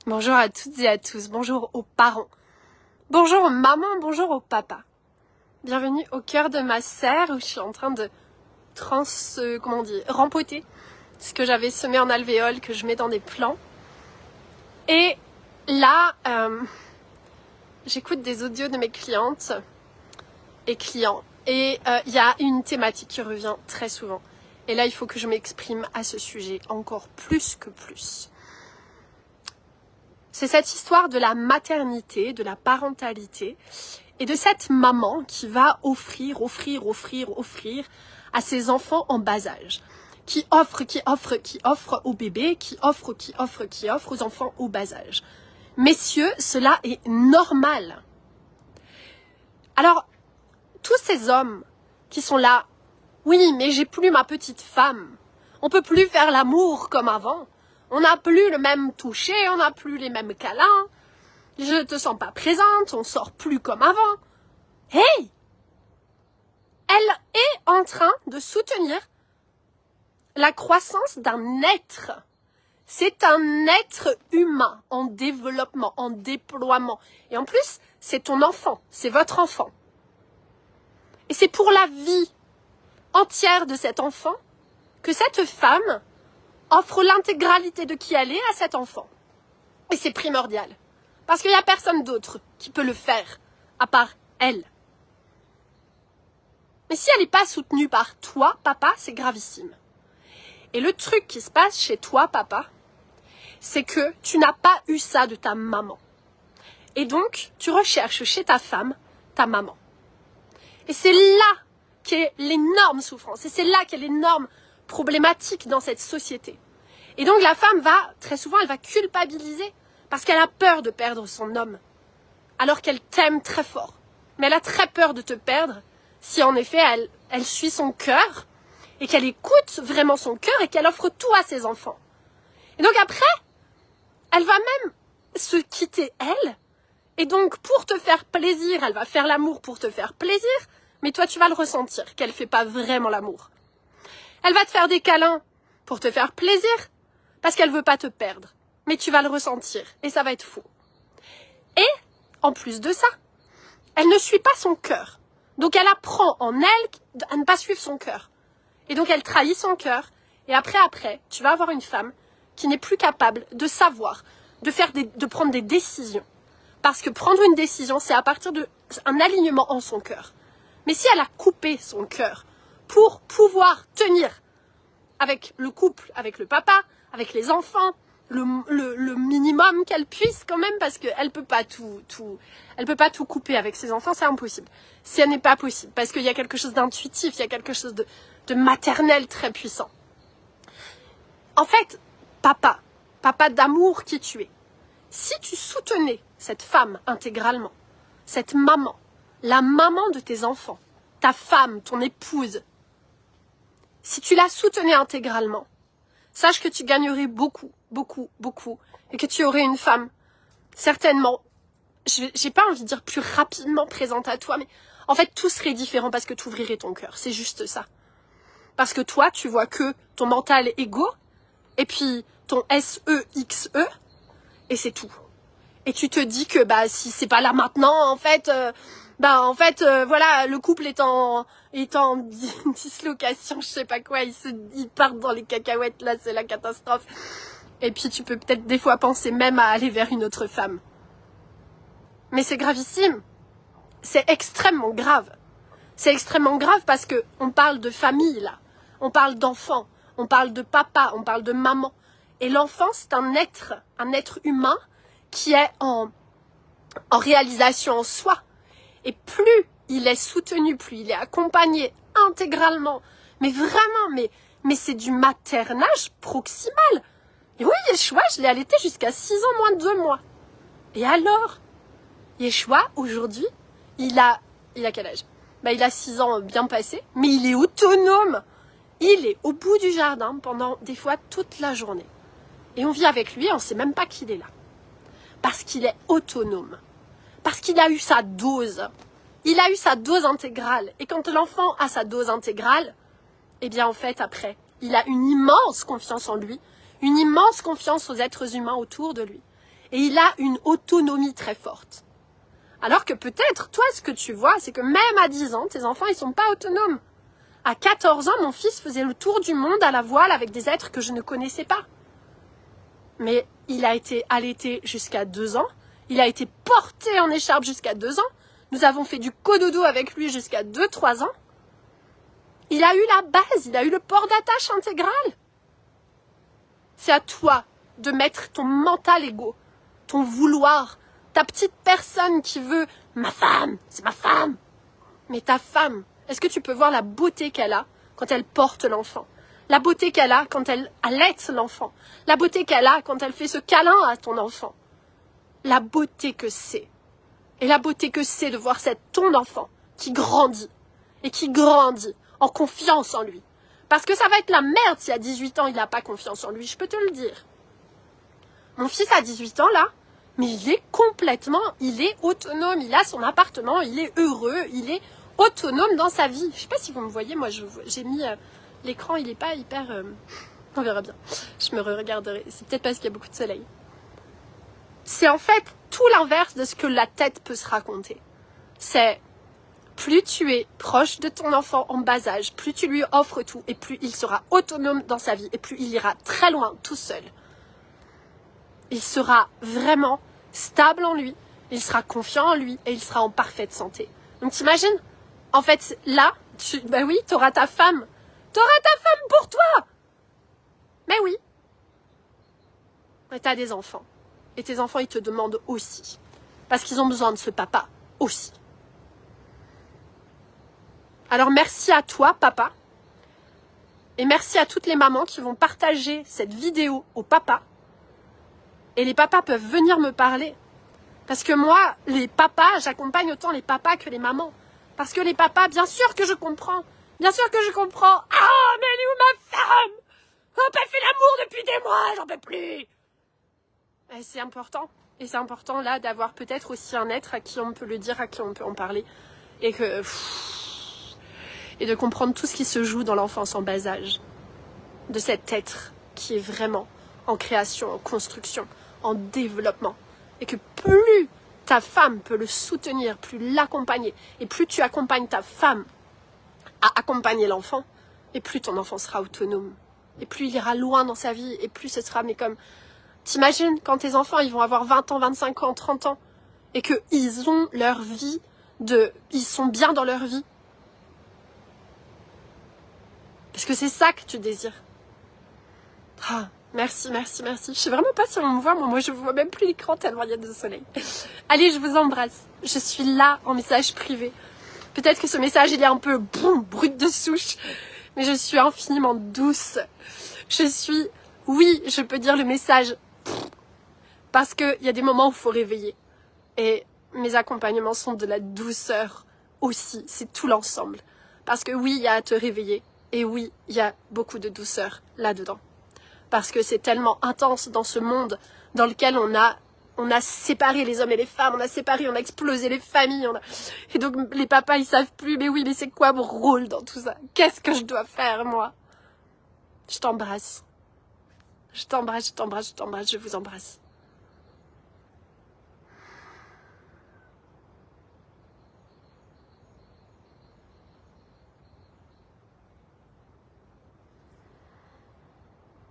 Bonjour à toutes et à tous, bonjour aux parents, bonjour aux mamans, bonjour aux papas. Bienvenue au cœur de ma serre où je suis en train de rempoter ce que j'avais semé en alvéole, que je mets dans des plants. Et là, j'écoute des audios de mes clientes et clients. Et il y a une thématique qui revient très souvent. Et là, il faut que je m'exprime à ce sujet encore plus que plus. C'est cette histoire de la maternité, de la parentalité et de cette maman qui va offrir à ses enfants en bas âge. Qui offre aux bébés, qui offre aux enfants au bas âge. Messieurs, cela est normal. Alors, tous ces hommes qui sont là, oui, mais j'ai plus ma petite femme. On peut plus faire l'amour comme avant. On n'a plus le même toucher, on n'a plus les mêmes câlins. Je ne te sens pas présente, on sort plus comme avant. Hey! Elle est en train de soutenir la croissance d'un être. C'est un être humain en développement, en déploiement. Et en plus, c'est ton enfant, c'est votre enfant. Et c'est pour la vie entière de cet enfant que cette femme offre l'intégralité de qui elle est à cet enfant. Et c'est primordial. Parce qu'il n'y a personne d'autre qui peut le faire, à part elle. Mais si elle n'est pas soutenue par toi, papa, c'est gravissime. Et le truc qui se passe chez toi, papa, c'est que tu n'as pas eu ça de ta maman. Et donc, tu recherches chez ta femme, ta maman. Et c'est là qu'est l'énorme souffrance. Et c'est là qu'est l'énorme problématique dans cette société. Et donc la femme très souvent, elle va culpabiliser parce qu'elle a peur de perdre son homme. Alors qu'elle t'aime très fort. Mais elle a très peur de te perdre si en effet elle suit son cœur et qu'elle écoute vraiment son cœur et qu'elle offre tout à ses enfants. Et donc après, elle va même se quitter elle. Et donc pour te faire plaisir, elle va faire l'amour pour te faire plaisir, mais toi tu vas le ressentir qu'elle ne fait pas vraiment l'amour. Elle va te faire des câlins pour te faire plaisir, parce qu'elle ne veut pas te perdre. Mais tu vas le ressentir, et ça va être faux. Et, en plus de ça, elle ne suit pas son cœur. Donc elle apprend en elle à ne pas suivre son cœur. Et donc elle trahit son cœur, et après, tu vas avoir une femme qui n'est plus capable de savoir, de prendre des décisions. Parce que prendre une décision, c'est à partir d'un alignement en son cœur. Mais si elle a coupé son cœur pour pouvoir tenir avec le couple, avec le papa, avec les enfants, le minimum qu'elle puisse quand même, parce qu'elle peut pas tout couper avec ses enfants, c'est impossible. Ce n'est pas possible, parce qu'il y a quelque chose d'intuitif, il y a quelque chose de maternel très puissant. En fait, papa d'amour qui tu es, si tu soutenais cette femme intégralement, cette maman, la maman de tes enfants, ta femme, ton épouse, si tu la soutenais intégralement, sache que tu gagnerais beaucoup, et que tu aurais une femme, certainement, j'ai pas envie de dire plus rapidement présente à toi, mais en fait tout serait différent parce que tu ouvrirais ton cœur, c'est juste ça. Parce que toi, tu vois que ton mental égo, et puis ton SEXE, et c'est tout. Et tu te dis que si c'est pas là maintenant, voilà, le couple est en dislocation, je sais pas quoi, ils partent dans les cacahuètes, là, c'est la catastrophe. Et puis tu peux peut-être des fois penser même à aller vers une autre femme. Mais c'est gravissime. C'est extrêmement grave. C'est extrêmement grave parce que on parle de famille, là. On parle d'enfants, on parle de papa, on parle de maman. Et l'enfant, c'est un être humain qui est en réalisation en soi. Et plus il est soutenu, plus il est accompagné intégralement, mais vraiment, mais c'est du maternage proximal. Et oui, Yeshua, je l'ai allaité jusqu'à 6 ans moins de 2 mois. Et alors, Yeshua, aujourd'hui, il a quel âge? Il a 6 ans bien passé, mais il est autonome. Il est au bout du jardin pendant des fois toute la journée. Et on vit avec lui, on ne sait même pas qu'il est là. Parce qu'il est autonome. Parce qu'il a eu sa dose. Il a eu sa dose intégrale. Et quand l'enfant a sa dose intégrale, eh bien en fait après, il a une immense confiance en lui, une immense confiance aux êtres humains autour de lui. Et il a une autonomie très forte. Alors que peut-être, toi, ce que tu vois, c'est que même à 10 ans, tes enfants, ils sont pas autonomes. À 14 ans, mon fils faisait le tour du monde à la voile avec des êtres que je ne connaissais pas. Mais il a été allaité jusqu'à 2 ans. Il a été porté en écharpe jusqu'à 2 ans. Nous avons fait du cododo avec lui jusqu'à 2-3 ans. Il a eu la base, il a eu le port d'attache intégral. C'est à toi de mettre ton mental égo, ton vouloir, ta petite personne qui veut « ma femme, c'est ma femme ». Mais ta femme, est-ce que tu peux voir la beauté qu'elle a quand elle porte l'enfant? La beauté qu'elle a quand elle allaite l'enfant? La beauté qu'elle a quand elle fait ce câlin à ton enfant? La beauté que c'est. Et la beauté que c'est de voir ton enfant qui grandit. Et qui grandit en confiance en lui. Parce que ça va être la merde si à 18 ans il n'a pas confiance en lui, je peux te le dire. Mon fils a 18 ans là, mais il est autonome, il a son appartement, il est heureux, il est autonome dans sa vie. Je sais pas si vous me voyez, moi j'ai mis l'écran, il est pas hyper... on verra bien, je me regarderai, c'est peut-être parce qu'il y a beaucoup de soleil. C'est en fait tout l'inverse de ce que la tête peut se raconter. C'est plus tu es proche de ton enfant en bas âge, plus tu lui offres tout et plus il sera autonome dans sa vie et plus il ira très loin tout seul. Il sera vraiment stable en lui, il sera confiant en lui et il sera en parfaite santé. Donc t'imagines? En fait, là, ben oui, t'auras ta femme. T'auras ta femme pour toi! Mais oui. Mais t'as des enfants. Et tes enfants, ils te demandent aussi. Parce qu'ils ont besoin de ce papa aussi. Alors merci à toi, papa. Et merci à toutes les mamans qui vont partager cette vidéo au papa. Et les papas peuvent venir me parler. Parce que moi, les papas, j'accompagne autant les papas que les mamans. Parce que les papas, bien sûr que je comprends. Bien sûr que je comprends. Ah, mais elle est où ma femme? On n'a pas fait l'amour depuis des mois, j'en peux plus. Et c'est important. Et c'est important là d'avoir peut-être aussi un être à qui on peut le dire, à qui on peut en parler. Et que... et de comprendre tout ce qui se joue dans l'enfance en bas âge. De cet être qui est vraiment en création, en construction, en développement. Et que plus ta femme peut le soutenir, plus l'accompagner, et plus tu accompagnes ta femme à accompagner l'enfant, et plus ton enfant sera autonome. Et plus il ira loin dans sa vie, et plus ce sera, mais comme... T'imagines quand tes enfants, ils vont avoir 20 ans, 25 ans, 30 ans, et qu'ils ont leur vie, ils sont bien dans leur vie. Parce que c'est ça que tu désires. Ah, merci, merci, merci. Je sais vraiment pas si on me voit, moi je vois même plus l'écran tellement il y a de soleil. Allez, je vous embrasse. Je suis là en message privé. Peut-être que ce message, il est un peu brut de souche, mais je suis infiniment douce. Je suis, oui, je peux dire le message, parce qu'il y a des moments où il faut réveiller. Et mes accompagnements sont de la douceur aussi, c'est tout l'ensemble. Parce que oui, il y a à te réveiller. Et oui, il y a beaucoup de douceur là-dedans. Parce que c'est tellement intense dans ce monde dans lequel on a séparé les hommes et les femmes, on a explosé les familles. Et donc les papas, ils savent plus, mais oui, mais c'est quoi mon rôle dans tout ça? Qu'est-ce que je dois faire, moi? Je t'embrasse. Je t'embrasse, je vous embrasse.